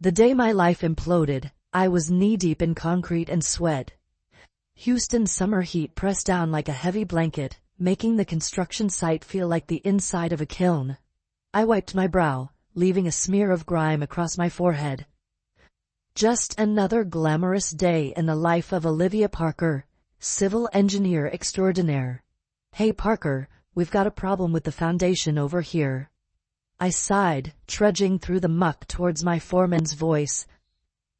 The day my life imploded, I was knee-deep in concrete and sweat. Houston's summer heat pressed down like a heavy blanket, making the construction site feel like the inside of a kiln. I wiped my brow, leaving a smear of grime across my forehead. Just another glamorous day in the life of Olivia Parker, civil engineer extraordinaire. Hey Parker, we've got a problem with the foundation over here. I sighed, trudging through the muck towards my foreman's voice.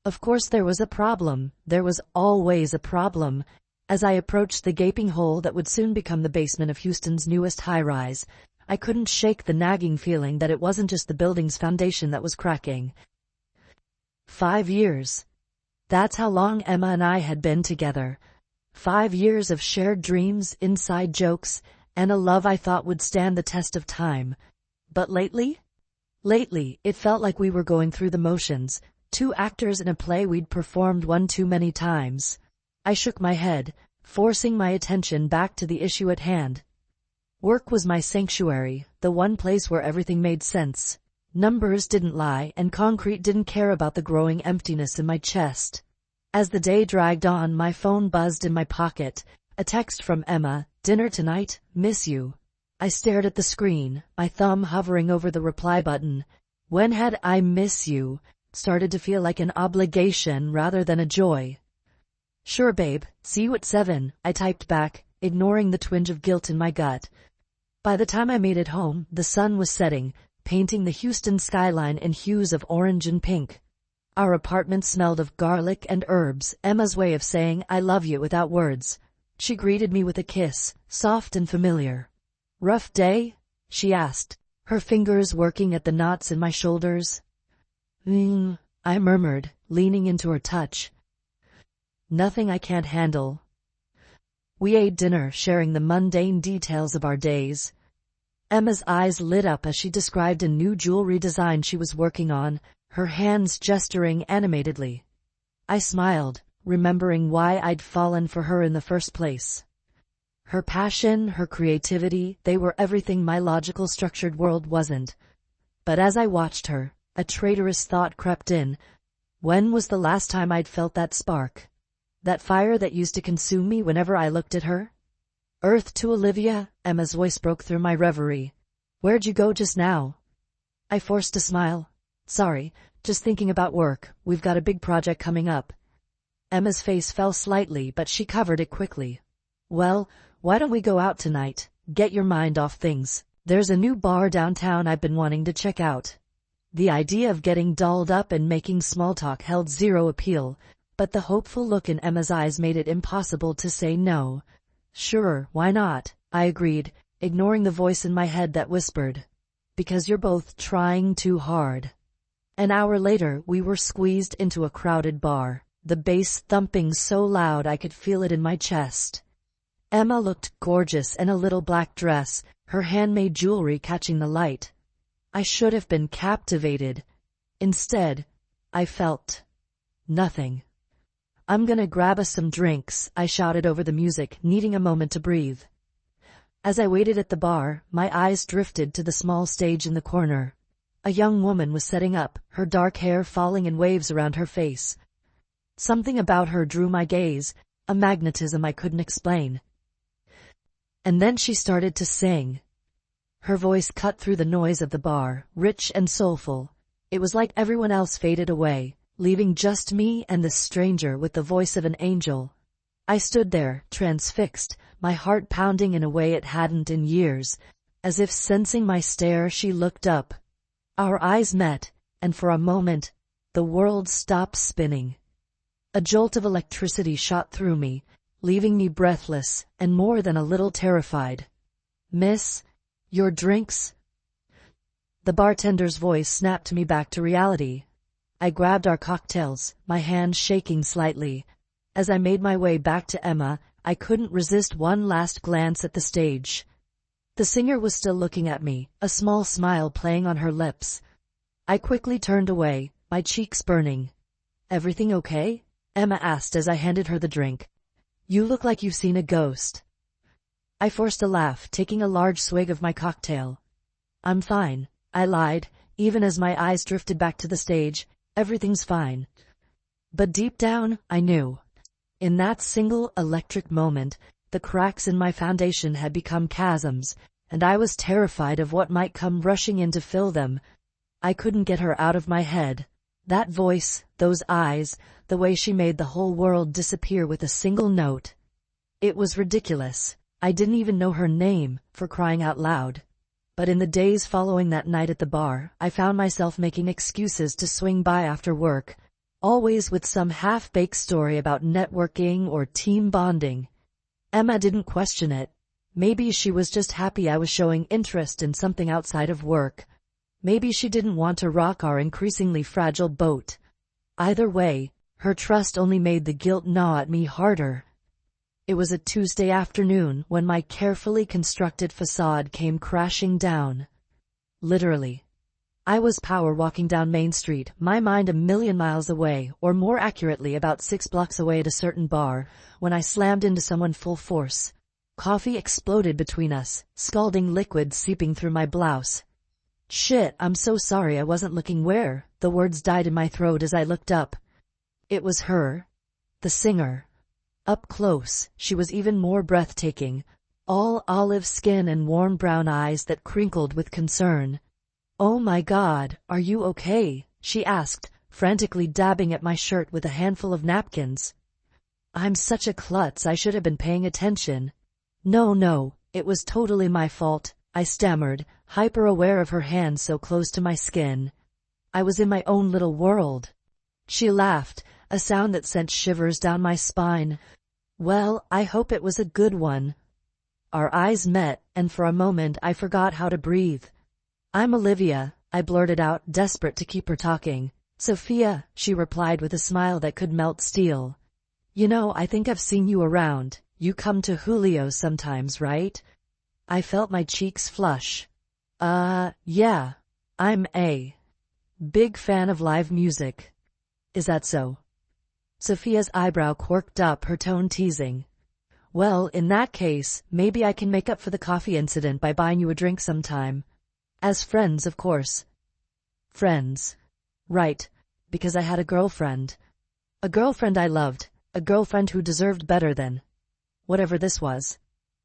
Of course there was a problem. There was always a problem. As I approached the gaping hole that would soon become the basement of Houston's newest high-rise, I couldn't shake the nagging feeling that it wasn't just the building's foundation that was cracking. 5 years. That's how long Emma and I had been together. 5 years of shared dreams, inside jokes, and a love I thought would stand the test of time. But lately, it felt like we were going through the motions, two actors in a play we'd performed one too many times. I shook my head, forcing my attention back to the issue at hand. Work was my sanctuary, the one place where everything made sense. Numbers didn't lie, and concrete didn't care about the growing emptiness in my chest. As the day dragged on, my phone buzzed in my pocket. A text from Emma, "Dinner tonight, miss you." I stared at the screen, my thumb hovering over the reply button. When had "I miss you" started to feel like an obligation rather than a joy? "Sure babe, see you at 7, I typed back, ignoring the twinge of guilt in my gut. By the time I made it home, the sun was setting, painting the Houston skyline in hues of orange and pink. Our apartment smelled of garlic and herbs, Emma's way of saying "I love you" without words. She greeted me with a kiss, soft and familiar. "Rough day?" she asked, her fingers working at the knots in my shoulders. I murmured, leaning into her touch. "Nothing I can't handle." We ate dinner, sharing the mundane details of our days. Emma's eyes lit up as she described a new jewelry design she was working on, her hands gesturing animatedly. I smiled, remembering why I'd fallen for her in the first place. Her passion, her creativity, they were everything my logical structured world wasn't. But as I watched her, a traitorous thought crept in. When was the last time I'd felt that spark? That fire that used to consume me whenever I looked at her? "Earth to Olivia," Emma's voice broke through my reverie. "Where'd you go just now?" I forced a smile. "Sorry, just thinking about work. We've got a big project coming up." Emma's face fell slightly, but she covered it quickly. "Well, why don't we go out tonight? Get your mind off things. There's a new bar downtown I've been wanting to check out." The idea of getting dolled up and making small talk held zero appeal, but the hopeful look in Emma's eyes made it impossible to say no. "Sure, why not?" I agreed, ignoring the voice in my head that whispered, "Because you're both trying too hard." An hour later, we were squeezed into a crowded bar, the bass thumping so loud I could feel it in my chest. Emma looked gorgeous in a little black dress, her handmade jewelry catching the light. I should have been captivated. Instead, I felt nothing. "I'm gonna grab us some drinks," I shouted over the music, needing a moment to breathe. As I waited at the bar, my eyes drifted to the small stage in the corner. A young woman was setting up, her dark hair falling in waves around her face. Something about her drew my gaze, a magnetism I couldn't explain. And then she started to sing. Her voice cut through the noise of the bar, rich and soulful. It was like everyone else faded away, leaving just me and this stranger with the voice of an angel. I stood there, transfixed, my heart pounding in a way it hadn't in years. As if sensing my stare, she looked up. Our eyes met, and for a moment, the world stopped spinning. A jolt of electricity shot through me, leaving me breathless and more than a little terrified. "Miss, your drinks?" The bartender's voice snapped me back to reality. I grabbed our cocktails, my hand shaking slightly. As I made my way back to Emma, I couldn't resist one last glance at the stage. The singer was still looking at me, a small smile playing on her lips. I quickly turned away, my cheeks burning. "Everything okay?" Emma asked as I handed her the drink. "You look like you've seen a ghost." I forced a laugh, taking a large swig of my cocktail. "I'm fine," I lied, even as my eyes drifted back to the stage. everything's fine. But deep down, I knew. In that single electric moment, the cracks in my foundation had become chasms, and I was terrified of what might come rushing in to fill them. I couldn't get her out of my head. That voice, those eyes, the way she made the whole world disappear with a single note. It was ridiculous. I didn't even know her name, for crying out loud. But in the days following that night at the bar, I found myself making excuses to swing by after work, always with some half-baked story about networking or team bonding. Emma didn't question it. Maybe she was just happy I was showing interest in something outside of work. Maybe she didn't want to rock our increasingly fragile boat. Either way, her trust only made the guilt gnaw at me harder. It was a Tuesday afternoon when my carefully constructed facade came crashing down. Literally. I was power walking down Main Street, my mind a million miles away, or more accurately about 6 blocks away at a certain bar, when I slammed into someone full force. Coffee exploded between us, scalding liquid seeping through my blouse. Shit, I'm so sorry I wasn't looking where. The words died in my throat as I looked up. It was her. The singer. Up close, she was even more breathtaking, all olive skin and warm brown eyes that crinkled with concern. "Oh my God, are you okay?" she asked, frantically dabbing at my shirt with a handful of napkins. "I'm such a klutz, I should have been paying attention." No, it was totally my fault," I stammered, hyper-aware of her hand so close to my skin. I was in my own little world. She laughed, a sound that sent shivers down my spine. "Well, I hope it was a good one." Our eyes met, and for a moment I forgot how to breathe. "I'm Olivia," I blurted out, desperate to keep her talking. "Sophia," she replied with a smile that could melt steel. "You know, I think I've seen you around. You come to Julio's sometimes, right?" I felt my cheeks flush. Yeah. I'm a big fan of live music." "Is that so?" Sophia's eyebrow quirked up, her tone teasing. "Well, in that case, maybe I can make up for the coffee incident by buying you a drink sometime. As friends, of course." Friends. Right, because I had a girlfriend. A girlfriend I loved, a girlfriend who deserved better than whatever this was.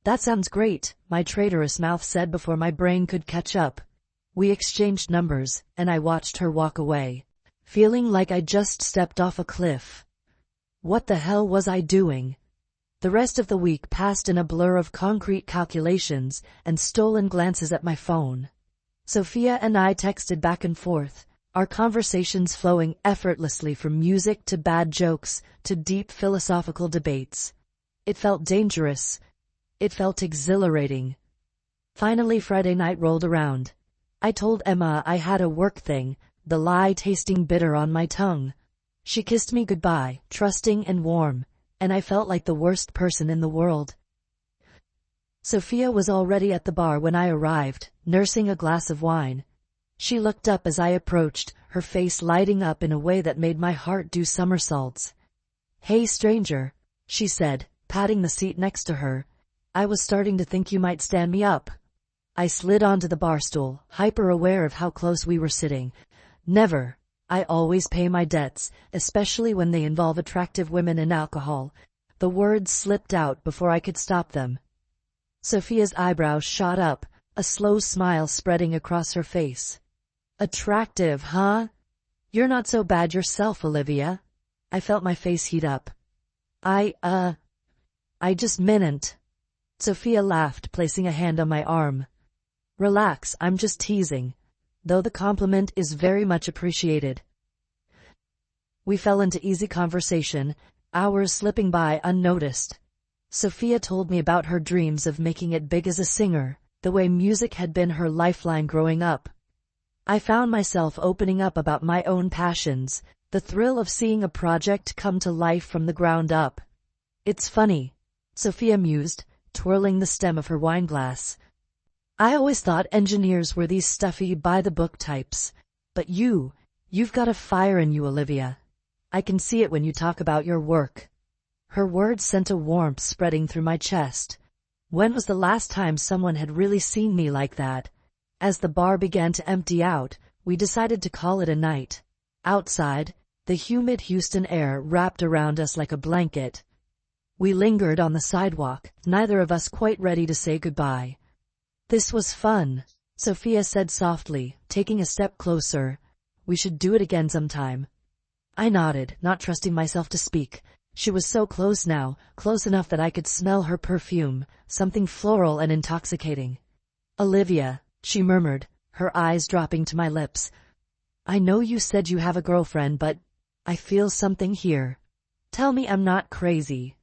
"That sounds great," my traitorous mouth said before my brain could catch up. We exchanged numbers, and I watched her walk away, feeling like I'd just stepped off a cliff. What the hell was I doing? The rest of the week passed in a blur of concrete calculations and stolen glances at my phone. Sophia and I texted back and forth, our conversations flowing effortlessly from music to bad jokes to deep philosophical debates. It felt dangerous. It felt exhilarating. Finally, Friday night rolled around. I told Emma I had a work thing, the lie tasting bitter on my tongue. She kissed me goodbye, trusting and warm, and I felt like the worst person in the world. Sophia was already at the bar when I arrived, nursing a glass of wine. She looked up as I approached, her face lighting up in a way that made my heart do somersaults. "Hey, stranger," she said, patting the seat next to her. "I was starting to think you might stand me up." I slid onto the bar stool, hyper-aware of how close we were sitting. Never. I always pay my debts, especially when they involve attractive women and alcohol. The words slipped out before I could stop them. Sophia's eyebrows shot up, a slow smile spreading across her face. "Attractive, huh? You're not so bad yourself, Olivia." I felt my face heat up. I just meant." Sophia laughed, placing a hand on my arm. "Relax, I'm just teasing, though the compliment is very much appreciated." We fell into easy conversation, hours slipping by unnoticed. Sophia told me about her dreams of making it big as a singer, the way music had been her lifeline growing up. I found myself opening up about my own passions, the thrill of seeing a project come to life from the ground up. "It's funny," Sophia mused, twirling the stem of her wineglass. "I always thought engineers were these stuffy, by-the-book types. But you've got a fire in you, Olivia. I can see it when you talk about your work." Her words sent a warmth spreading through my chest. When was the last time someone had really seen me like that? As the bar began to empty out, we decided to call it a night. Outside, the humid Houston air wrapped around us like a blanket. We lingered on the sidewalk, neither of us quite ready to say goodbye. "This was fun," Sophia said softly, taking a step closer. "We should do it again sometime." I nodded, not trusting myself to speak. She was so close now, close enough that I could smell her perfume, something floral and intoxicating. "Olivia," she murmured, her eyes dropping to my lips. "I know you said you have a girlfriend, but I feel something here. Tell me I'm not crazy."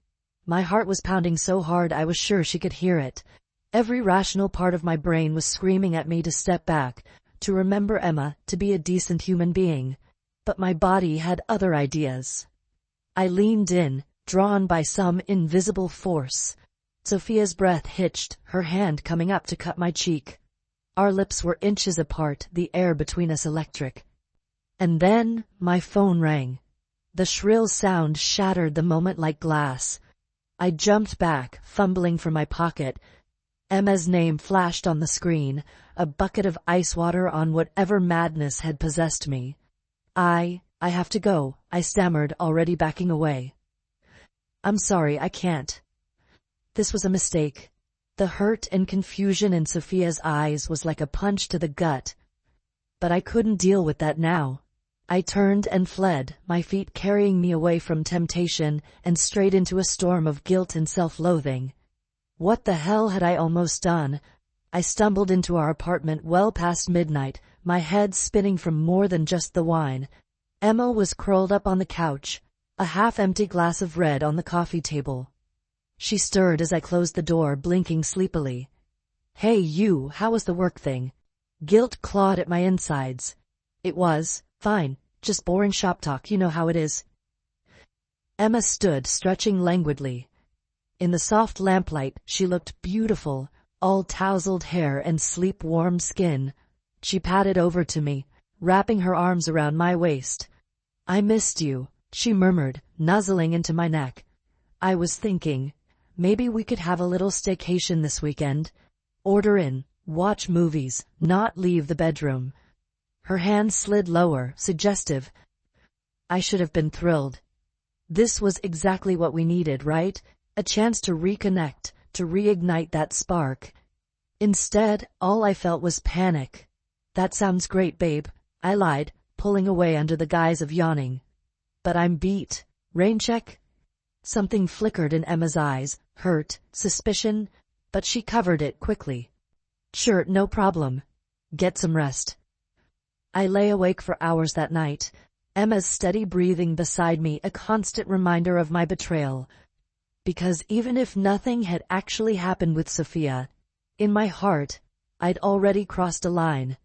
My heart was pounding so hard I was sure she could hear it. Every rational part of my brain was screaming at me to step back, to remember Emma, to be a decent human being. But my body had other ideas. I leaned in, drawn by some invisible force. Sophia's breath hitched, her hand coming up to cut my cheek. Our lips were inches apart, the air between us electric. And then, my phone rang. The shrill sound shattered the moment like glass. I jumped back, fumbling for my pocket. Emma's name flashed on the screen, a bucket of ice water on whatever madness had possessed me. I have to go," I stammered, already backing away. "I'm sorry, I can't." This was a mistake. The hurt and confusion in Sophia's eyes was like a punch to the gut. But I couldn't deal with that now. I turned and fled, my feet carrying me away from temptation and straight into a storm of guilt and self-loathing. What the hell had I almost done? I stumbled into our apartment well past midnight, my head spinning from more than just the wine. Emma was curled up on the couch, a half-empty glass of red on the coffee table. She stirred as I closed the door, blinking sleepily. "Hey you, how was the work thing?" Guilt clawed at my insides. "It was fine, just boring shop talk, you know how it is." Emma stood, stretching languidly. In the soft lamplight, she looked beautiful, all tousled hair and sleep-warm skin. She patted over to me, wrapping her arms around my waist. "I missed you," she murmured, nuzzling into my neck. "I was thinking, maybe we could have a little staycation this weekend. Order in, watch movies, not leave the bedroom." Her hand slid lower, suggestive. I should have been thrilled. This was exactly what we needed, right? A chance to reconnect, to reignite that spark. Instead, all I felt was panic. "That sounds great, babe," I lied, pulling away under the guise of yawning. "But I'm beat. Rain check?" Something flickered in Emma's eyes, hurt, suspicion, but she covered it quickly. "Sure, no problem. Get some rest." I lay awake for hours that night, Emma's steady breathing beside me a constant reminder of my betrayal. Because even if nothing had actually happened with Sophia, in my heart, I'd already crossed a line.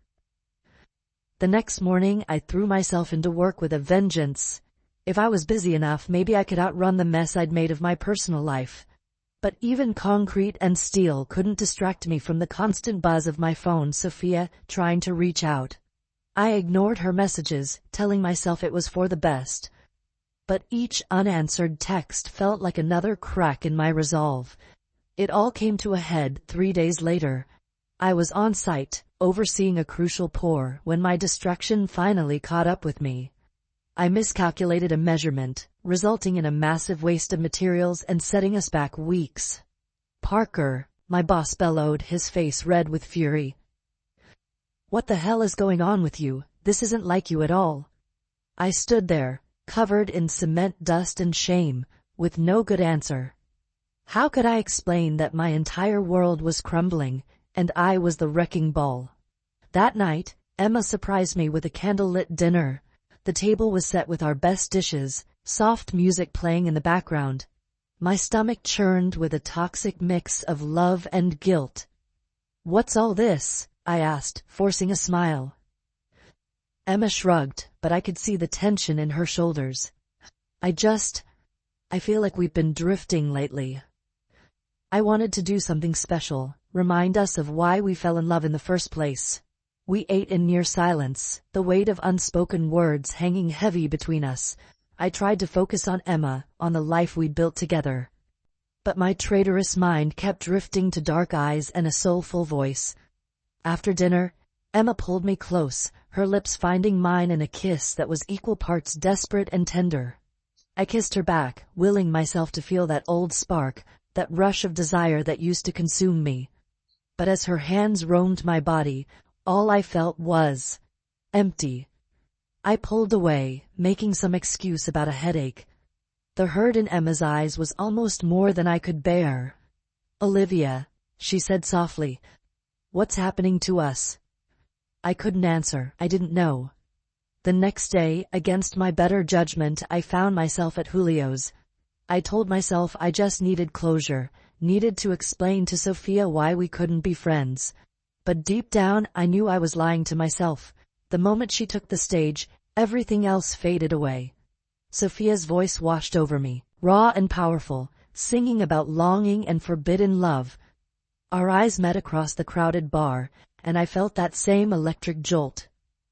The next morning I threw myself into work with a vengeance. If I was busy enough, maybe I could outrun the mess I'd made of my personal life. But even concrete and steel couldn't distract me from the constant buzz of my phone, Sophia trying to reach out. I ignored her messages, telling myself it was for the best. But each unanswered text felt like another crack in my resolve. It all came to a head 3 days later. I was on site, overseeing a crucial pour, when my distraction finally caught up with me. I miscalculated a measurement, resulting in a massive waste of materials and setting us back weeks. "Parker," my boss bellowed, his face red with fury. "What the hell is going on with you? This isn't like you at all." I stood there, covered in cement dust and shame, with no good answer. How could I explain that my entire world was crumbling, and I was the wrecking ball? That night, Emma surprised me with a candlelit dinner. The table was set with our best dishes, soft music playing in the background. My stomach churned with a toxic mix of love and guilt. "What's all this?" I asked, forcing a smile. Emma shrugged, but I could see the tension in her shoulders. I feel like we've been drifting lately. I wanted to do something special, remind us of why we fell in love in the first place. We ate in near silence, the weight of unspoken words hanging heavy between us. I tried to focus on Emma, on the life we'd built together. But my traitorous mind kept drifting to dark eyes and a soulful voice. After dinner, Emma pulled me close, her lips finding mine in a kiss that was equal parts desperate and tender. I kissed her back, willing myself to feel that old spark, that rush of desire that used to consume me. But as her hands roamed my body, all I felt was empty. I pulled away, making some excuse about a headache. The hurt in Emma's eyes was almost more than I could bear. "Olivia," she said softly, "what's happening to us?" I couldn't answer. I didn't know. The next day, against my better judgment, I found myself at Julio's. I told myself I just needed closure, needed to explain to Sophia why we couldn't be friends. But deep down, I knew I was lying to myself. The moment she took the stage, everything else faded away. Sophia's voice washed over me, raw and powerful, singing about longing and forbidden love. Our eyes met across the crowded bar, and I felt that same electric jolt.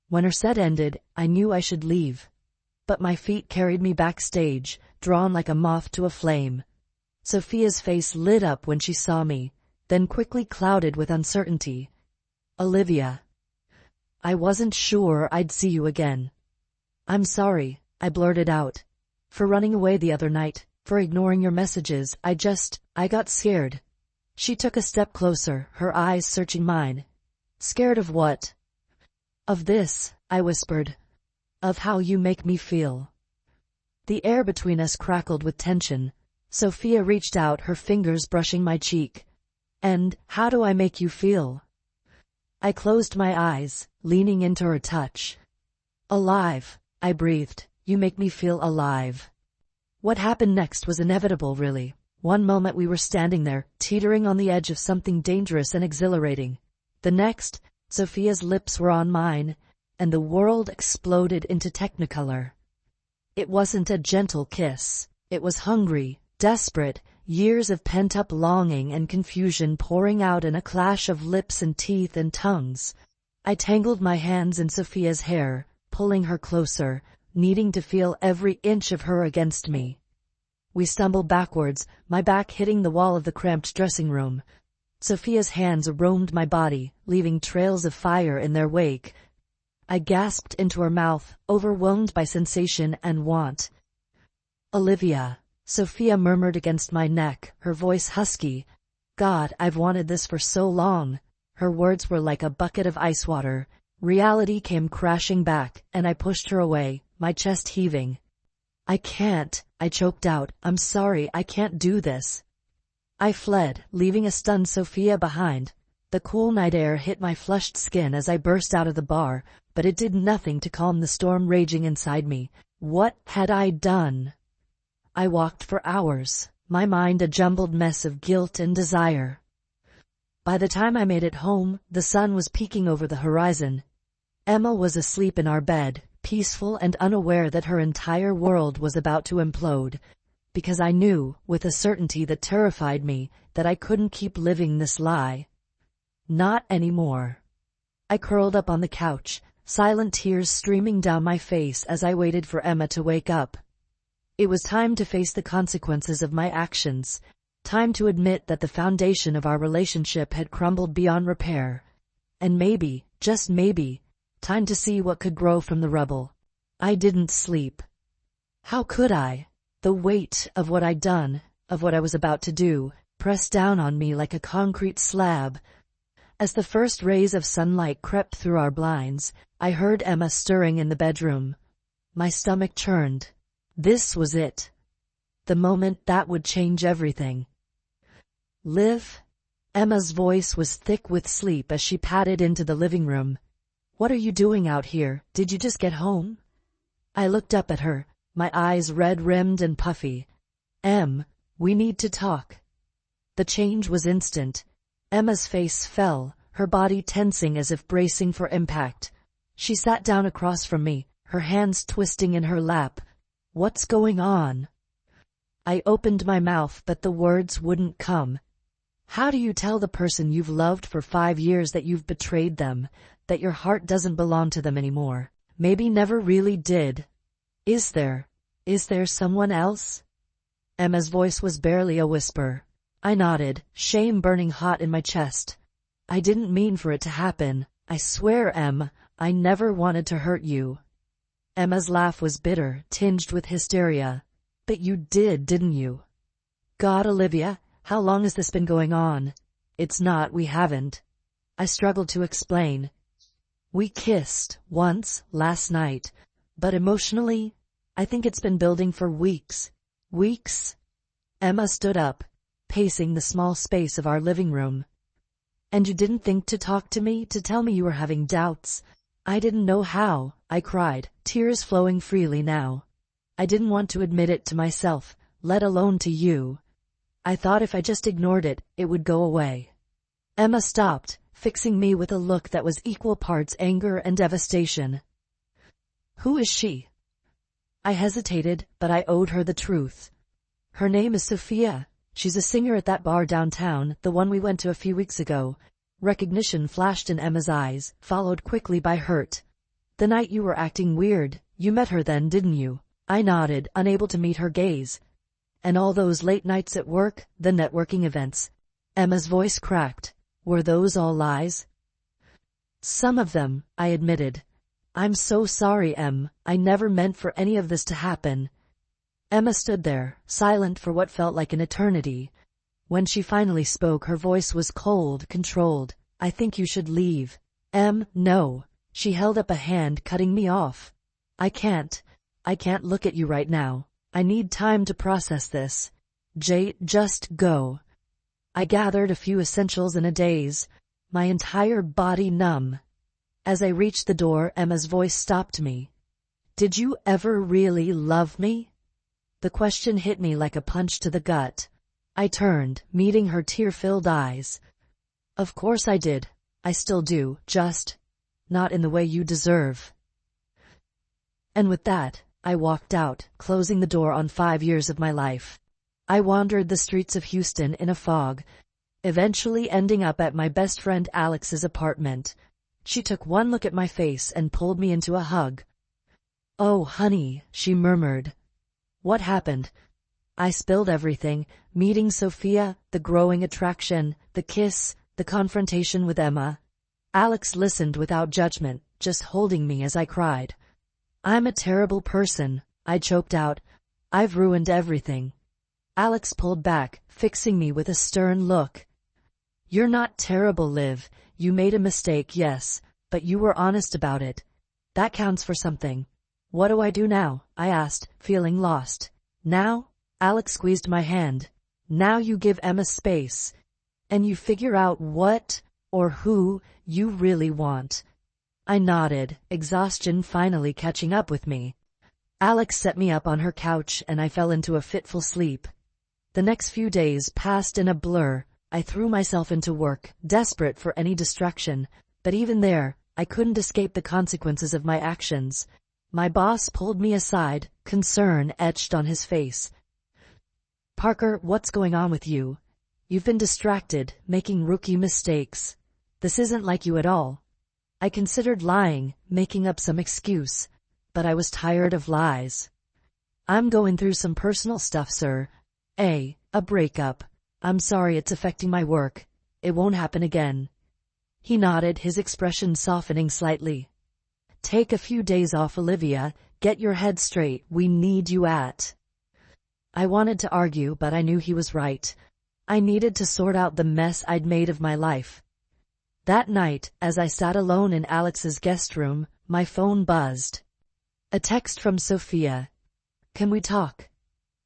When her set ended, I knew I should leave. But my feet carried me backstage, drawn like a moth to a flame. Sophia's face lit up when she saw me, then quickly clouded with uncertainty. "Olivia, I wasn't sure I'd see you again." "I'm sorry," I blurted out. "For running away the other night, for ignoring your messages, I got scared." She took a step closer, her eyes searching mine. "Scared of what?" "Of this," I whispered. "Of how you make me feel." The air between us crackled with tension. Sophia reached out, her fingers brushing my cheek. "And how do I make you feel?" I closed my eyes, leaning into her touch. "Alive," I breathed. "You make me feel alive." What happened next was inevitable, really. One moment we were standing there, teetering on the edge of something dangerous and exhilarating. The next, Sophia's lips were on mine, and the world exploded into technicolor. It wasn't a gentle kiss. It was hungry, desperate, years of pent-up longing and confusion pouring out in a clash of lips and teeth and tongues. I tangled my hands in Sophia's hair, pulling her closer, needing to feel every inch of her against me. We stumbled backwards, my back hitting the wall of the cramped dressing room. Sophia's hands roamed my body, leaving trails of fire in their wake. I gasped into her mouth, overwhelmed by sensation and want. "Olivia," Sophia murmured against my neck, her voice husky. "God, I've wanted this for so long." Her words were like a bucket of ice water. Reality came crashing back, and I pushed her away, my chest heaving. "I can't," I choked out. "I'm sorry, I can't do this." I fled, leaving a stunned Sophia behind. The cool night air hit my flushed skin as I burst out of the bar, but it did nothing to calm the storm raging inside me. What had I done? I walked for hours, my mind a jumbled mess of guilt and desire. By the time I made it home, the sun was peeking over the horizon. Emma was asleep in our bed, peaceful and unaware that her entire world was about to implode. Because I knew, with a certainty that terrified me, that I couldn't keep living this lie. Not anymore. I curled up on the couch, silent tears streaming down my face as I waited for Emma to wake up. It was time to face the consequences of my actions, time to admit that the foundation of our relationship had crumbled beyond repair. And maybe, just maybe, time to see what could grow from the rubble. I didn't sleep. How could I? The weight of what I'd done, of what I was about to do, pressed down on me like a concrete slab. As the first rays of sunlight crept through our blinds, I heard Emma stirring in the bedroom. My stomach churned. This was it. The moment that would change everything. "Liv?" Emma's voice was thick with sleep as she padded into the living room. "What are you doing out here? Did you just get home?" I looked up at her, my eyes red-rimmed and puffy. "Em, we need to talk." The change was instant. Emma's face fell, her body tensing as if bracing for impact. She sat down across from me, her hands twisting in her lap. "What's going on?" I opened my mouth, but the words wouldn't come. How do you tell the person you've loved for 5 years that you've betrayed them, that your heart doesn't belong to them anymore? Maybe never really did. Is there someone else? Emma's voice was barely a whisper. I nodded, shame burning hot in my chest. I didn't mean for it to happen. I swear, Em, I never wanted to hurt you. Emma's laugh was bitter, tinged with hysteria. But you did, didn't you? God, Olivia, how long has this been going on? It's not, we haven't. I struggled to explain. We kissed, once, last night. But emotionally, I think it's been building for weeks. Weeks? Emma stood up, pacing the small space of our living room. And you didn't think to talk to me, to tell me you were having doubts? I didn't know how, I cried, tears flowing freely now. I didn't want to admit it to myself, let alone to you. I thought if I just ignored it, it would go away. Emma stopped, fixing me with a look that was equal parts anger and devastation. Who is she? I hesitated, but I owed her the truth. Her name is Sophia. She's a singer at that bar downtown, the one we went to a few weeks ago. Recognition flashed in Emma's eyes, followed quickly by hurt. The night you were acting weird, you met her then, didn't you? I nodded, unable to meet her gaze. And all those late nights at work, the networking events. Emma's voice cracked. Were those all lies? Some of them, I admitted. I'm so sorry, Em. I never meant for any of this to happen. Emma stood there, silent for what felt like an eternity. When she finally spoke, her voice was cold, controlled. I think you should leave. Em, no. She held up a hand, cutting me off. I can't look at you right now. I need time to process this. Just go. I gathered a few essentials in a daze, my entire body numb. As I reached the door, Emma's voice stopped me. Did you ever really love me? The question hit me like a punch to the gut. I turned, meeting her tear-filled eyes. Of course I did. I still do, just not in the way you deserve. And with that, I walked out, closing the door on 5 years of my life. I wandered the streets of Houston in a fog, eventually ending up at my best friend Alex's apartment. She took one look at my face and pulled me into a hug. Oh, honey, she murmured. What happened? I spilled everything, meeting Sophia, the growing attraction, the kiss, the confrontation with Emma. Alex listened without judgment, just holding me as I cried. I'm a terrible person, I choked out. I've ruined everything. Alex pulled back, fixing me with a stern look. You're not terrible, Liv. You made a mistake, yes, but you were honest about it. That counts for something. What do I do now? I asked, feeling lost. Now? Alex squeezed my hand. Now you give Emma space. And you figure out what, or who, you really want. I nodded, exhaustion finally catching up with me. Alex set me up on her couch and I fell into a fitful sleep. The next few days passed in a blur. I threw myself into work, desperate for any distraction, but even there, I couldn't escape the consequences of my actions. My boss pulled me aside, concern etched on his face. Parker, what's going on with you? You've been distracted, making rookie mistakes. This isn't like you at all. I considered lying, making up some excuse, but I was tired of lies. I'm going through some personal stuff, sir. A breakup. I'm sorry it's affecting my work. It won't happen again. He nodded, his expression softening slightly. Take a few days off, Olivia. Get your head straight. We need you at. I wanted to argue, but I knew he was right. I needed to sort out the mess I'd made of my life. That night, as I sat alone in Alex's guest room, my phone buzzed. A text from Sophia. Can we talk?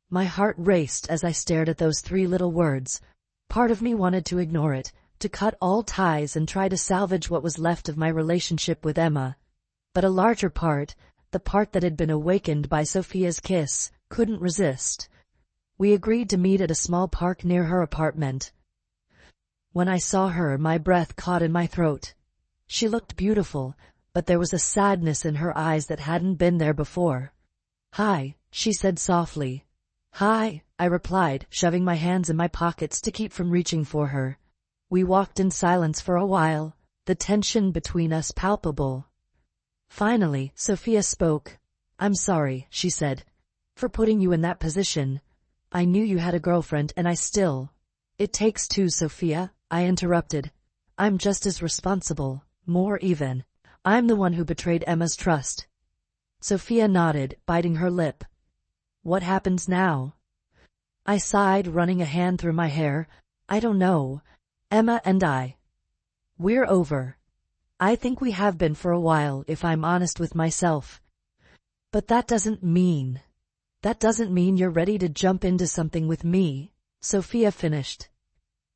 My heart raced as I stared at those 3 little words. Part of me wanted to ignore it, to cut all ties and try to salvage what was left of my relationship with Emma. But a larger part, the part that had been awakened by Sophia's kiss, couldn't resist. We agreed to meet at a small park near her apartment. When I saw her, my breath caught in my throat. She looked beautiful, but there was a sadness in her eyes that hadn't been there before. Hi, she said softly. Hi, I replied, shoving my hands in my pockets to keep from reaching for her. We walked in silence for a while, the tension between us palpable. Finally, Sophia spoke. I'm sorry, she said, for putting you in that position. I knew you had a girlfriend and I still. It takes two, Sophia, I interrupted. I'm just as responsible. More even. I'm the one who betrayed Emma's trust. Sophia nodded, biting her lip. What happens now? I sighed, running a hand through my hair. I don't know. Emma and we're over. I think we have been for a while, if I'm honest with myself. But that doesn't mean you're ready to jump into something with me, Sophia finished.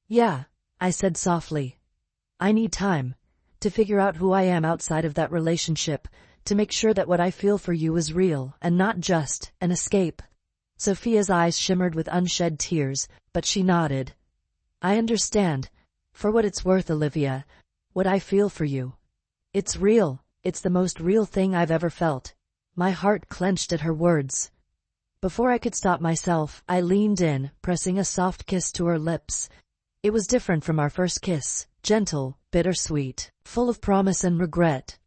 Yeah, I said softly. I need time to figure out who I am outside of that relationship, to make sure that what I feel for you is real and not just an escape. Sophia's eyes shimmered with unshed tears, but she nodded. I understand. For what it's worth, Olivia, what I feel for you. It's real. It's the most real thing I've ever felt. My heart clenched at her words. Before I could stop myself, I leaned in, pressing a soft kiss to her lips. It was different from our first kiss, gentle, bittersweet, full of promise and regret.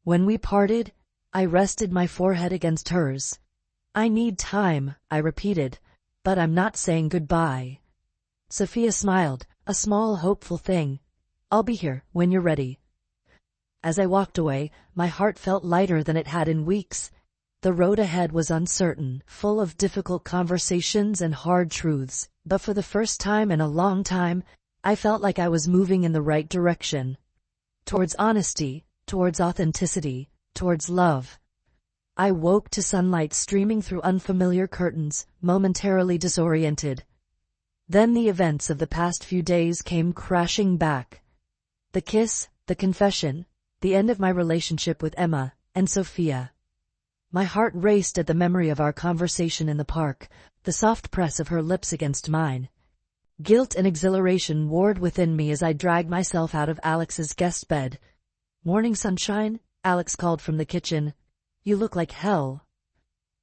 When we parted, I rested my forehead against hers. I need time, I repeated, but I'm not saying goodbye. Sophia smiled, a small, hopeful thing. I'll be here when you're ready. As I walked away, my heart felt lighter than it had in weeks. The road ahead was uncertain, full of difficult conversations and hard truths, but for the first time in a long time, I felt like I was moving in the right direction. Towards honesty, towards authenticity, towards love. I woke to sunlight streaming through unfamiliar curtains, momentarily disoriented. Then the events of the past few days came crashing back. The kiss, the confession, the end of my relationship with Emma and Sophia. My heart raced at the memory of our conversation in the park, the soft press of her lips against mine. Guilt and exhilaration warred within me as I dragged myself out of Alex's guest bed. Morning sunshine, Alex called from the kitchen. You look like hell.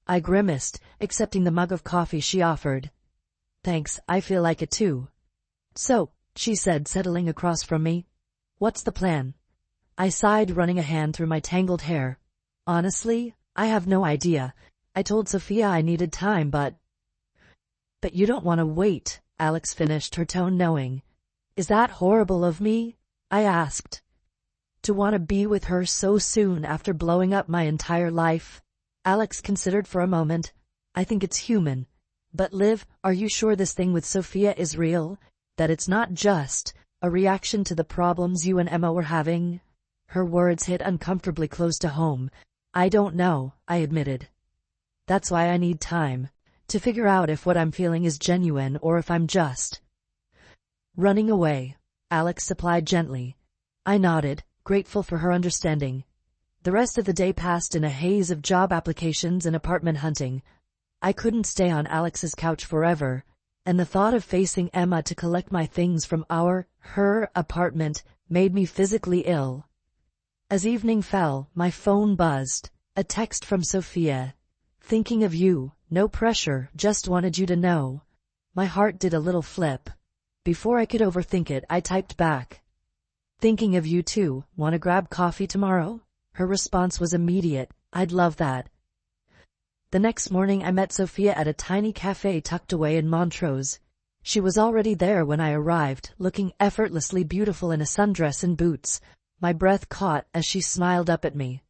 I grimaced, accepting the mug of coffee she offered. Thanks, I feel like it too. So, she said, settling across from me. What's the plan? I sighed, running a hand through my tangled hair. Honestly, I have no idea. I told Sophia I needed time, but you don't want to wait, Alex finished, her tone knowing. Is that horrible of me? I asked. To want to be with her so soon after blowing up my entire life? Alex considered for a moment. I think it's human. But Liv, are you sure this thing with Sophia is real? That it's not just a reaction to the problems you and Emma were having? Her words hit uncomfortably close to home. I don't know, I admitted. That's why I need time. To figure out if what I'm feeling is genuine or if I'm just running away, Alex supplied gently. I nodded, grateful for her understanding. The rest of the day passed in a haze of job applications and apartment hunting. I couldn't stay on Alex's couch forever, and the thought of facing Emma to collect my things from her apartment made me physically ill. As evening fell, my phone buzzed. A text from Sophia. Thinking of you, no pressure, just wanted you to know. My heart did a little flip. Before I could overthink it, I typed back. Thinking of you too, wanna grab coffee tomorrow? Her response was immediate. I'd love that. The next morning I met Sophia at a tiny cafe tucked away in Montrose. She was already there when I arrived, looking effortlessly beautiful in a sundress and boots. My breath caught as she smiled up at me.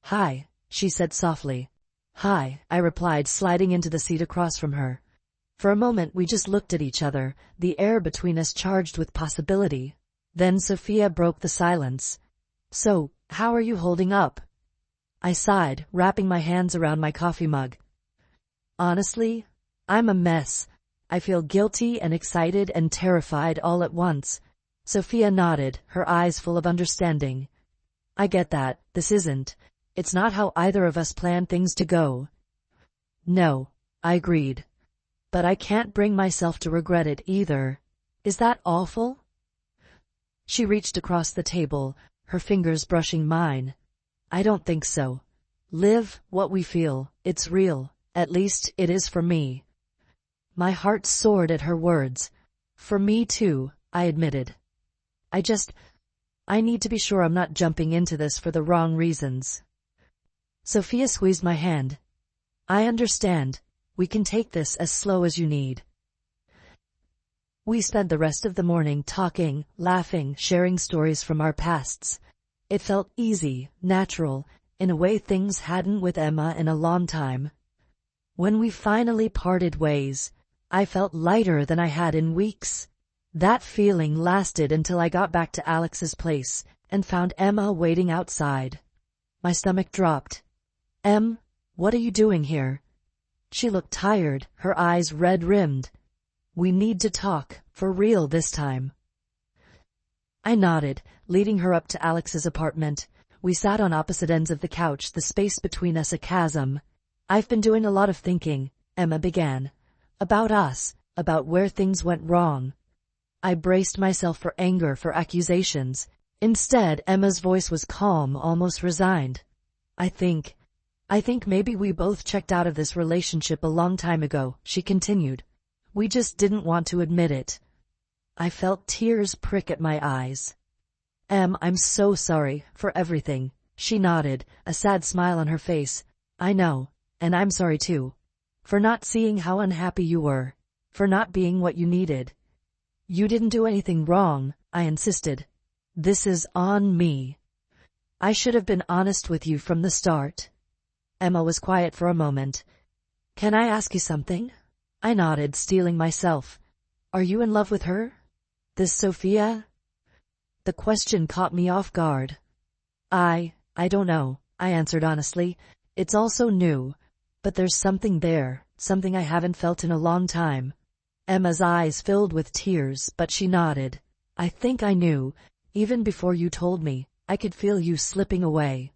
Hi, she said softly. Hi, I replied, sliding into the seat across from her. For a moment we just looked at each other, the air between us charged with possibility. Then Sophia broke the silence. So, how are you holding up? I sighed, wrapping my hands around my coffee mug. Honestly, I'm a mess. I feel guilty and excited and terrified all at once. Sophia nodded, her eyes full of understanding. I get that. It's not how either of us planned things to go. No, I agreed. But I can't bring myself to regret it either. Is that awful? She reached across the table, her fingers brushing mine. I don't think so. Liv, what we feel, it's real. At least it is for me. My heart soared at her words. For me too, I admitted. I need to be sure I'm not jumping into this for the wrong reasons. Sophia squeezed my hand. I understand. We can take this as slow as you need. We spent the rest of the morning talking, laughing, sharing stories from our pasts. It felt easy, natural, in a way things hadn't with Emma in a long time. When we finally parted ways, I felt lighter than I had in weeks. That feeling lasted until I got back to Alex's place and found Emma waiting outside. My stomach dropped. "Em, what are you doing here?" She looked tired, her eyes red-rimmed. "We need to talk, for real this time." I nodded, leading her up to Alex's apartment. We sat on opposite ends of the couch, the space between us a chasm. "I've been doing a lot of thinking," Emma began. "About us, about where things went wrong." I braced myself for anger, for accusations. Instead, Emma's voice was calm, almost resigned. I think maybe we both checked out of this relationship a long time ago," she continued. "We just didn't want to admit it." I felt tears prick at my eyes. "Em, I'm so sorry for everything." She nodded, a sad smile on her face. "I know, and I'm sorry too. For not seeing how unhappy you were. For not being what you needed." "You didn't do anything wrong," I insisted. "This is on me. I should have been honest with you from the start." Emma was quiet for a moment. "Can I ask you something?" I nodded, steeling myself. "Are you in love with her? This Sophia?" The question caught me off guard. I don't know," I answered honestly. "It's all so new, but there's something there, something I haven't felt in a long time." Emma's eyes filled with tears, but she nodded. "I think I knew. Even before you told me, I could feel you slipping away."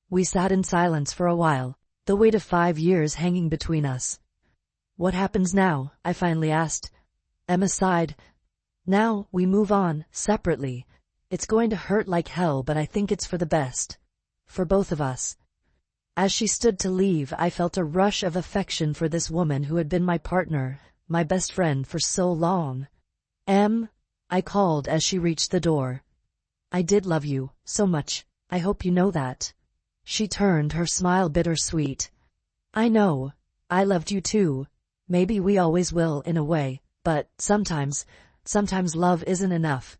We sat in silence for a while, the weight of 5 years hanging between us. "What happens now?" I finally asked. Emma sighed. "Now we move on, separately. It's going to hurt like hell, but I think it's for the best. For both of us." As she stood to leave, I felt a rush of affection for this woman who had been my partner, my best friend for so long. "Em," I called as she reached the door. "I did love you, so much. I hope you know that." She turned, her smile bittersweet. "I know. I loved you too. Maybe we always will, in a way, but sometimes love isn't enough."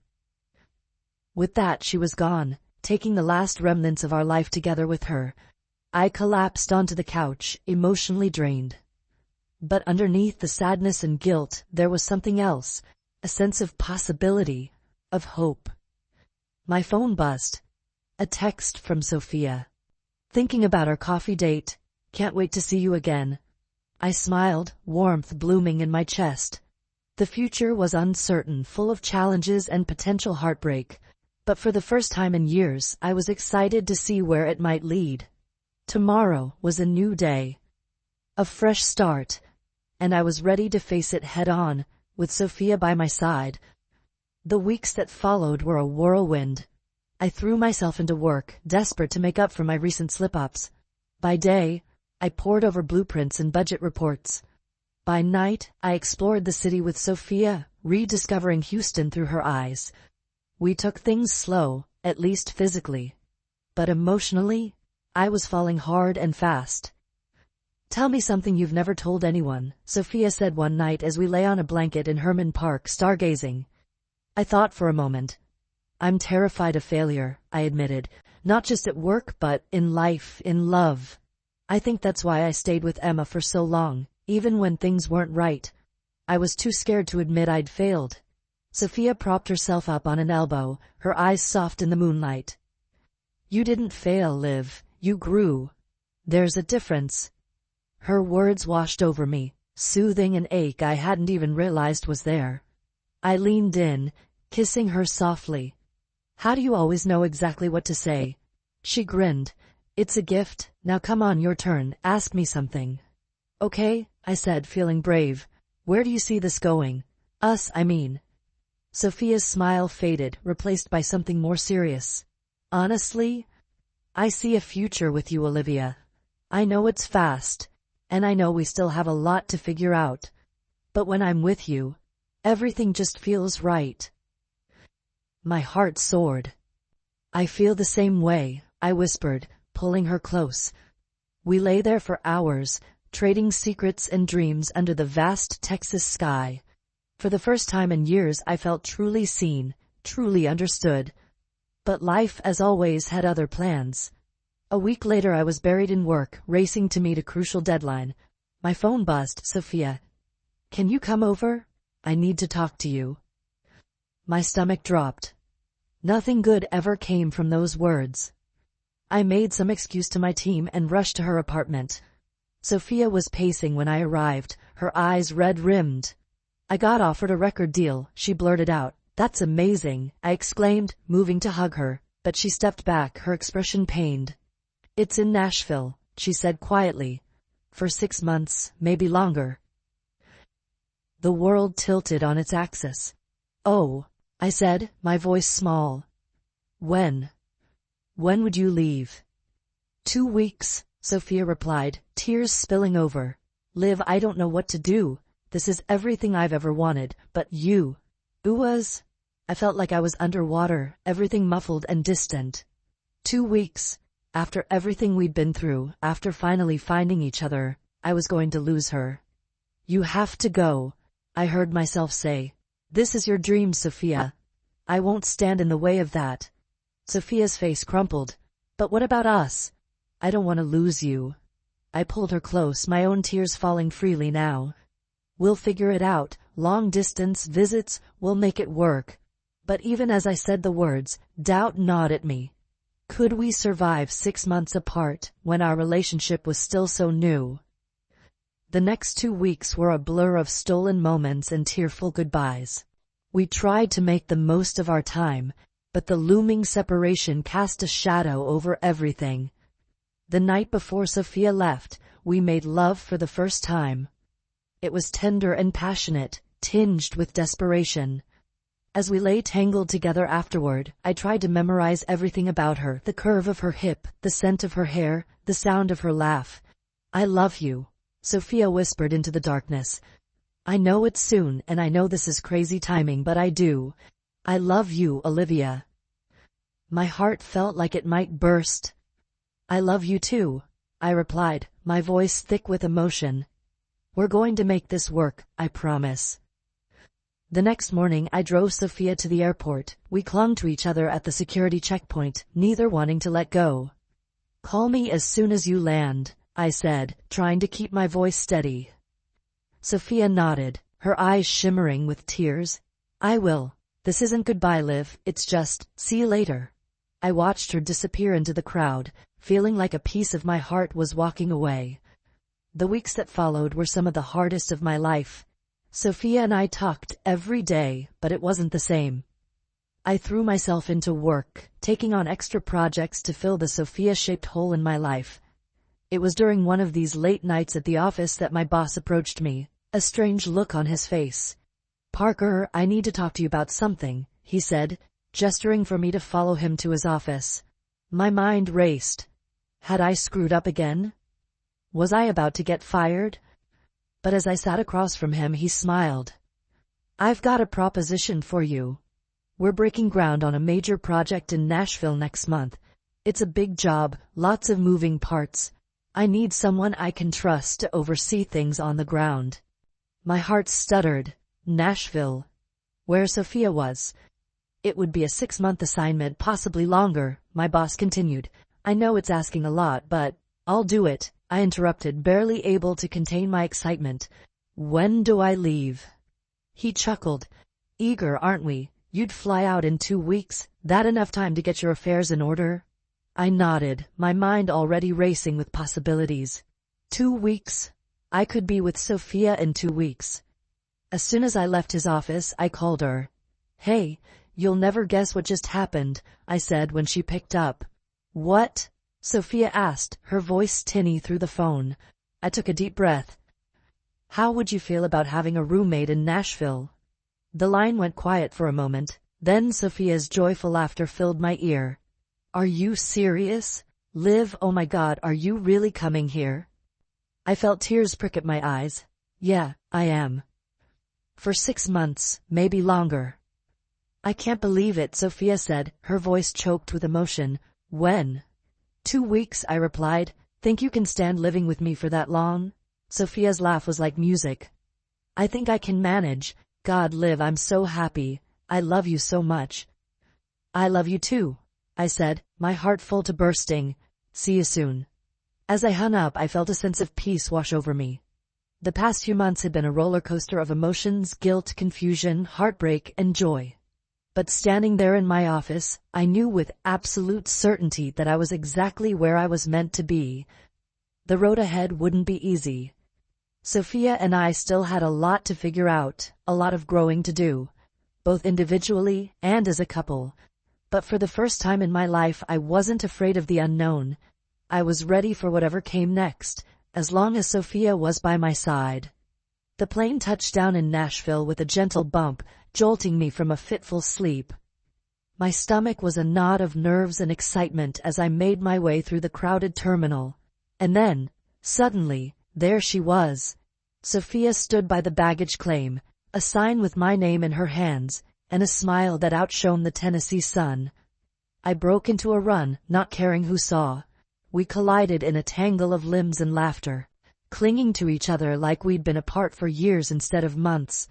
With that, she was gone, taking the last remnants of our life together with her. I collapsed onto the couch, emotionally drained. But underneath the sadness and guilt, there was something else, a sense of possibility, of hope. My phone buzzed. A text from Sophia. "Thinking about our coffee date. Can't wait to see you again." I smiled, warmth blooming in my chest. The future was uncertain, full of challenges and potential heartbreak, but for the first time in years, I was excited to see where it might lead. Tomorrow was a new day, a fresh start, and I was ready to face it head-on, with Sophia by my side. The weeks that followed were a whirlwind. I threw myself into work, desperate to make up for my recent slip-ups. By day, I pored over blueprints and budget reports. By night, I explored the city with Sophia, rediscovering Houston through her eyes. We took things slow, at least physically. But emotionally, I was falling hard and fast. "Tell me something you've never told anyone," Sophia said one night as we lay on a blanket in Herman Park, stargazing. I thought for a moment. "I'm terrified of failure," I admitted, "not just at work but in life, in love. I think that's why I stayed with Emma for so long, even when things weren't right. I was too scared to admit I'd failed." Sophia propped herself up on an elbow, her eyes soft in the moonlight. "You didn't fail, Liv. You grew. There's a difference." Her words washed over me, soothing an ache I hadn't even realized was there. I leaned in, kissing her softly. "How do you always know exactly what to say?" She grinned. "It's a gift. Now come on, your turn. Ask me something." "Okay," I said, feeling brave. "Where do you see this going? Us, I mean." Sophia's smile faded, replaced by something more serious. "Honestly, I see a future with you, Olivia. I know it's fast, and I know we still have a lot to figure out. But when I'm with you, everything just feels right." My heart soared. "I feel the same way," I whispered, pulling her close. We lay there for hours, trading secrets and dreams under the vast Texas sky. For the first time in years, I felt truly seen, truly understood. But life, as always, had other plans. A week later I was buried in work, racing to meet a crucial deadline. My phone buzzed. Sophia, can you come over? I need to talk to you. My stomach dropped. Nothing good ever came from those words. I made some excuse to my team and rushed to her apartment. Sophia was pacing when I arrived, her eyes red-rimmed. I got offered a record deal, she blurted out. That's amazing, I exclaimed, moving to hug her, but she stepped back, her expression pained. It's in Nashville, she said quietly. For 6 months, maybe longer. The world tilted on its axis. Oh, I said, my voice small. When would you leave? 2 weeks, Sophia replied, tears spilling over. Liv, I don't know what to do. This is everything I've ever wanted, but you. Uwas. I felt like I was underwater, everything muffled and distant. 2 weeks. After everything we'd been through, after finally finding each other, I was going to lose her. You have to go, I heard myself say. This is your dream, Sophia. I won't stand in the way of that. Sophia's face crumpled. But what about us? I don't want to lose you. I pulled her close, my own tears falling freely now. We'll figure it out. Long distance visits, we'll make it work. But even as I said the words, doubt gnawed at me. Could we survive 6 months apart, when our relationship was still so new? The next 2 weeks were a blur of stolen moments and tearful goodbyes. We tried to make the most of our time, but the looming separation cast a shadow over everything. The night before Sophia left, we made love for the first time. It was tender and passionate, tinged with desperation. As we lay tangled together afterward, I tried to memorize everything about her, the curve of her hip, the scent of her hair, the sound of her laugh. I love you, Sophia whispered into the darkness. I know it's soon, and I know this is crazy timing, but I do. I love you, Olivia. My heart felt like it might burst. I love you too, I replied, my voice thick with emotion. We're going to make this work, I promise. The next morning I drove Sophia to the airport. We clung to each other at the security checkpoint, neither wanting to let go. Call me as soon as you land, I said, trying to keep my voice steady. Sophia nodded, her eyes shimmering with tears. I will. This isn't goodbye, Liv, it's just, see you later. I watched her disappear into the crowd, feeling like a piece of my heart was walking away. The weeks that followed were some of the hardest of my life. Sophia and I talked every day, but it wasn't the same. I threw myself into work, taking on extra projects to fill the Sophia-shaped hole in my life. It was during one of these late nights at the office that my boss approached me, a strange look on his face. Parker, I need to talk to you about something, he said, gesturing for me to follow him to his office. My mind raced. Had I screwed up again? Was I about to get fired? But as I sat across from him, he smiled. I've got a proposition for you. We're breaking ground on a major project in Nashville next month. It's a big job, lots of moving parts. I need someone I can trust to oversee things on the ground. My heart stuttered. Nashville. Where Sophia was. It would be a 6-month assignment, possibly longer, my boss continued. I know it's asking a lot, but I'll do it, I interrupted, barely able to contain my excitement. When do I leave? He chuckled. Eager, aren't we? You'd fly out in 2 weeks, that enough time to get your affairs in order? I nodded, my mind already racing with possibilities. 2 weeks? I could be with Sophia in 2 weeks. As soon as I left his office, I called her. Hey, you'll never guess what just happened, I said when she picked up. What? Sophia asked, her voice tinny through the phone. I took a deep breath. How would you feel about having a roommate in Nashville? The line went quiet for a moment, then Sophia's joyful laughter filled my ear. Are you serious? Liv, oh my God, are you really coming here? I felt tears prick at my eyes. Yeah, I am. For 6 months, maybe longer. I can't believe it, Sophia said, her voice choked with emotion. When? 2 weeks, I replied. Think you can stand living with me for that long? Sophia's laugh was like music. I think I can manage. God, Liv, I'm so happy. I love you so much. I love you too. I said, my heart full to bursting. See you soon. As I hung up, I felt a sense of peace wash over me. The past few months had been a roller coaster of emotions, guilt, confusion, heartbreak, and joy. But standing there in my office, I knew with absolute certainty that I was exactly where I was meant to be. The road ahead wouldn't be easy. Sophia and I still had a lot to figure out, a lot of growing to do, both individually and as a couple. But for the first time in my life, I wasn't afraid of the unknown. I was ready for whatever came next, as long as Sophia was by my side. The plane touched down in Nashville with a gentle bump, jolting me from a fitful sleep. My stomach was a knot of nerves and excitement as I made my way through the crowded terminal. And then, suddenly, there she was. Sophia stood by the baggage claim, a sign with my name in her hands, and a smile that outshone the Tennessee sun. I broke into a run, not caring who saw. We collided in a tangle of limbs and laughter, clinging to each other like we'd been apart for years instead of months.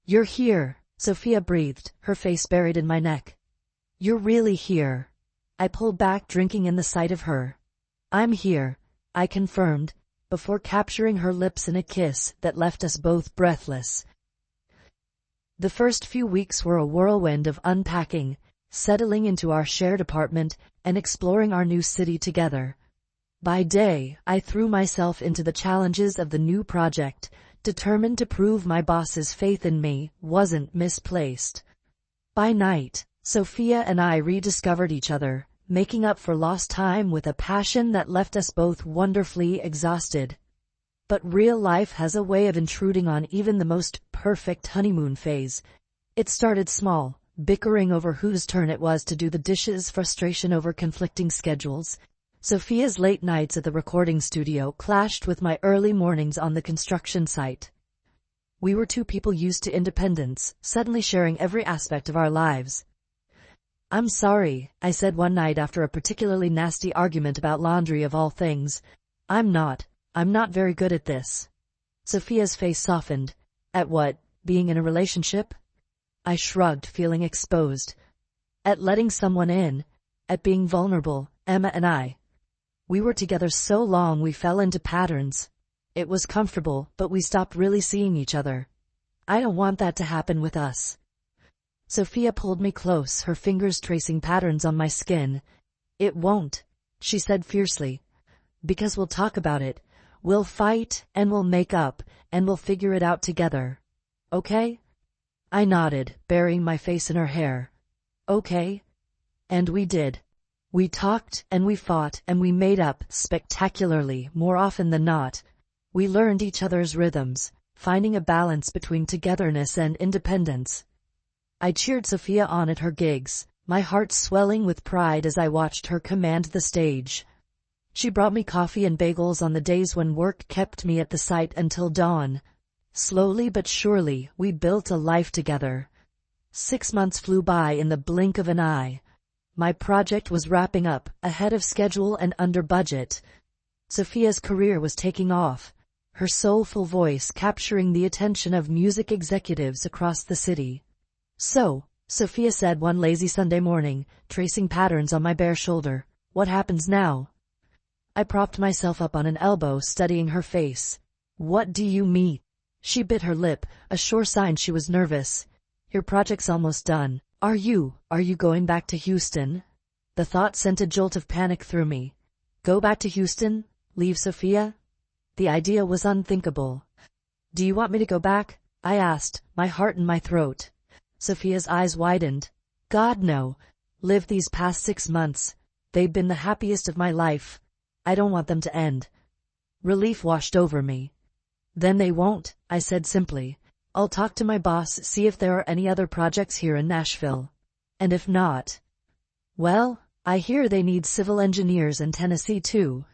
You're here, Sophia breathed, her face buried in my neck. You're really here. I pulled back, drinking in the sight of her. I'm here, I confirmed, before capturing her lips in a kiss that left us both breathless. The first few weeks were a whirlwind of unpacking, settling into our shared apartment, and exploring our new city together. By day, I threw myself into the challenges of the new project, determined to prove my boss's faith in me wasn't misplaced. By night, Sophia and I rediscovered each other, making up for lost time with a passion that left us both wonderfully exhausted. But real life has a way of intruding on even the most perfect honeymoon phase. It started small, bickering over whose turn it was to do the dishes, frustration over conflicting schedules. Sophia's late nights at the recording studio clashed with my early mornings on the construction site. We were two people used to independence, suddenly sharing every aspect of our lives. I'm sorry, I said one night after a particularly nasty argument about laundry of all things. I'm not very good at this. Sophia's face softened. At what? Being in a relationship? I shrugged, feeling exposed. At letting someone in. At being vulnerable, Emma and I. We were together so long we fell into patterns. It was comfortable, but we stopped really seeing each other. I don't want that to happen with us. Sophia pulled me close, her fingers tracing patterns on my skin. It won't, she said fiercely. Because we'll talk about it. We'll fight, and we'll make up, and we'll figure it out together. Okay? I nodded, burying my face in her hair. Okay. And we did. We talked, and we fought, and we made up, spectacularly, more often than not. We learned each other's rhythms, finding a balance between togetherness and independence. I cheered Sophia on at her gigs, my heart swelling with pride as I watched her command the stage. She brought me coffee and bagels on the days when work kept me at the site until dawn. Slowly but surely, we built a life together. 6 months flew by in the blink of an eye. My project was wrapping up, ahead of schedule and under budget. Sophia's career was taking off, her soulful voice capturing the attention of music executives across the city. So, Sophia said one lazy Sunday morning, tracing patterns on my bare shoulder, what happens now? I propped myself up on an elbow, studying her face. What do you mean? She bit her lip, a sure sign she was nervous. Your project's almost done. Are you going back to Houston? The thought sent a jolt of panic through me. Go back to Houston? Leave Sophia? The idea was unthinkable. Do you want me to go back? I asked, my heart in my throat. Sophia's eyes widened. God, no. Live these past 6 months. They've been the happiest of my life. I don't want them to end. Relief washed over me. Then they won't, I said simply. I'll talk to my boss, see if there are any other projects here in Nashville. And if not, well, I hear they need civil engineers in Tennessee too.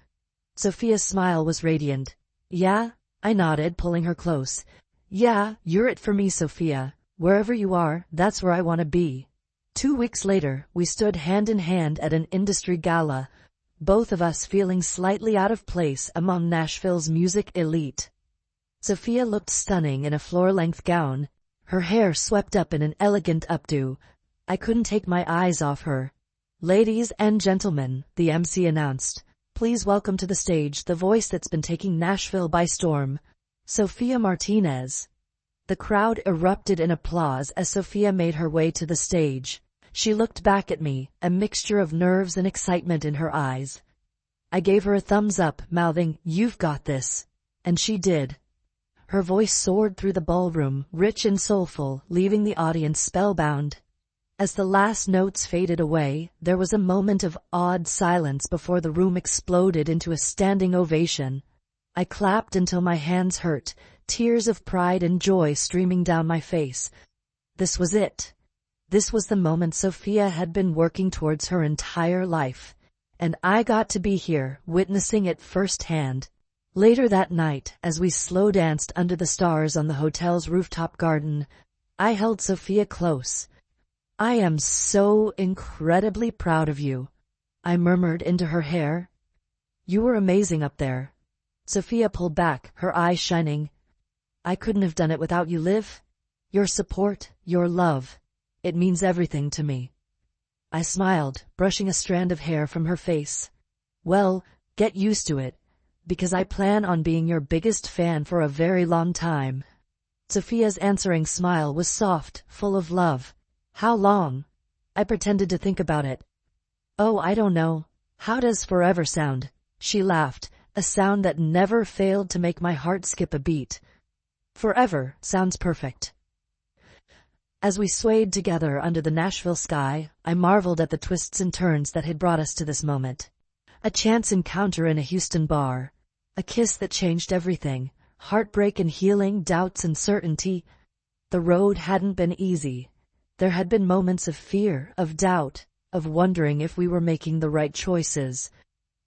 Sophia's smile was radiant. Yeah? I nodded, pulling her close. Yeah, you're it for me, Sophia. Wherever you are, that's where I want to be. 2 weeks later, we stood hand in hand at an industry gala, both of us feeling slightly out of place among Nashville's music elite. Sophia looked stunning in a floor-length gown, her hair swept up in an elegant updo. I couldn't take my eyes off her. Ladies and gentlemen, the MC announced, please welcome to the stage the voice that's been taking Nashville by storm, Sophia Martinez. The crowd erupted in applause as Sophia made her way to the stage. She looked back at me, a mixture of nerves and excitement in her eyes. I gave her a thumbs up, mouthing, "You've got this." And she did. Her voice soared through the ballroom, rich and soulful, leaving the audience spellbound. As the last notes faded away, there was a moment of awed silence before the room exploded into a standing ovation. I clapped until my hands hurt, tears of pride and joy streaming down my face. This was it. This was the moment Sophia had been working towards her entire life. And I got to be here, witnessing it firsthand. Later that night, as we slow danced under the stars on the hotel's rooftop garden, I held Sophia close. "I am so incredibly proud of you," I murmured into her hair. "You were amazing up there." Sophia pulled back, her eyes shining. "I couldn't have done it without you, Liv. Your support, your love. It means everything to me." I smiled, brushing a strand of hair from her face. "Well, get used to it, because I plan on being your biggest fan for a very long time." Sophia's answering smile was soft, full of love. "How long?" I pretended to think about it. "Oh, I don't know. How does forever sound?" She laughed, a sound that never failed to make my heart skip a beat. "Forever sounds perfect." As we swayed together under the Nashville sky, I marveled at the twists and turns that had brought us to this moment. A chance encounter in a Houston bar. A kiss that changed everything. Heartbreak and healing, doubts and certainty. The road hadn't been easy. There had been moments of fear, of doubt, of wondering if we were making the right choices.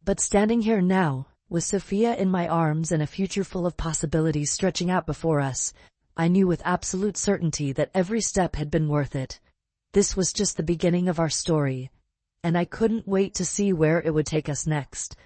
But standing here now, with Sophia in my arms and a future full of possibilities stretching out before us, I knew with absolute certainty that every step had been worth it. This was just the beginning of our story, and I couldn't wait to see where it would take us next.